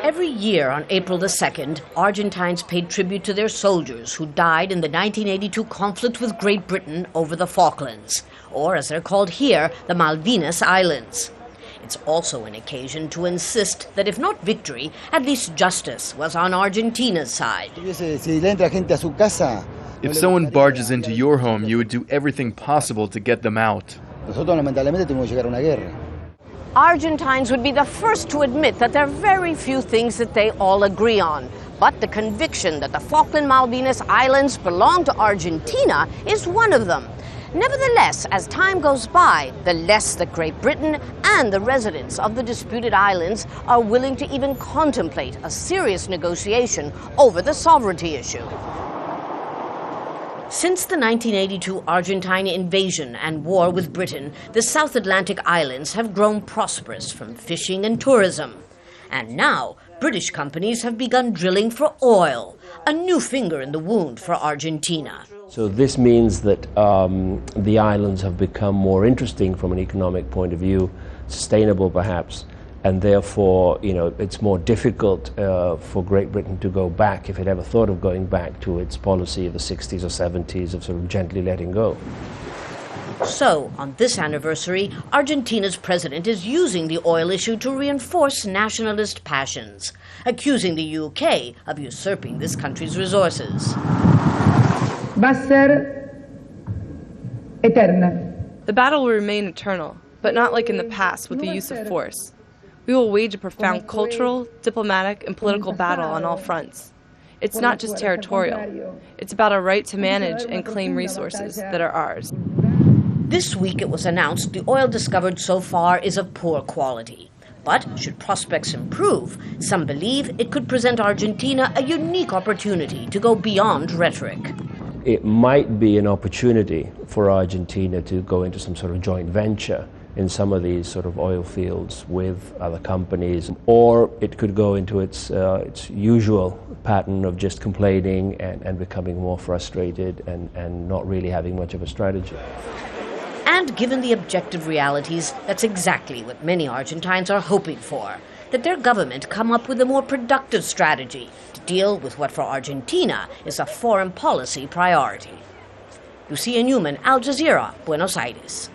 Every year on April the 2nd, Argentines paid tribute to their soldiers who died in the 1982 conflict with Great Britain over the Falklands, or as they're called here, the Malvinas Islands. It's also an occasion to insist that if not victory, at least justice was on Argentina's side. If someone barges into your home, you would do everything possible to get them out. Argentines would be the first to admit that there are very few things that they all agree on. But the conviction that the Falkland Malvinas Islands belong to Argentina is one of them. Nevertheless, as time goes by, the less that Great Britain and the residents of the disputed islands are willing to even contemplate a serious negotiation over the sovereignty issue. Since the 1982 Argentine invasion and war with Britain, the South Atlantic islands have grown prosperous from fishing and tourism. And now, British companies have begun drilling for oil, a new finger in the wound for Argentina. So this means that the islands have become more interesting from an economic point of view, sustainable perhaps, and therefore, it's more difficult for Great Britain to go back, if it ever thought of going back, to its policy of the 60s or 70s of sort of gently letting go. So, on this anniversary, Argentina's president is using the oil issue to reinforce nationalist passions, accusing the UK of usurping this country's resources. Va ser eterna. The battle will remain eternal, but not like in the past with the use of force. We will wage a profound cultural, diplomatic, and political battle on all fronts. It's not just territorial. It's about our right to manage and claim resources that are ours. This week it was announced the oil discovered so far is of poor quality. But should prospects improve, some believe it could present Argentina a unique opportunity to go beyond rhetoric. It might be an opportunity for Argentina to go into some sort of joint venture in some of these sort of oil fields with other companies, or it could go into its usual pattern of just complaining and becoming more frustrated and not really having much of a strategy. And given the objective realities, that's exactly what many Argentines are hoping for, that their government come up with a more productive strategy to deal with what for Argentina is a foreign policy priority. Lucia Newman, Jazeera, Buenos Aires.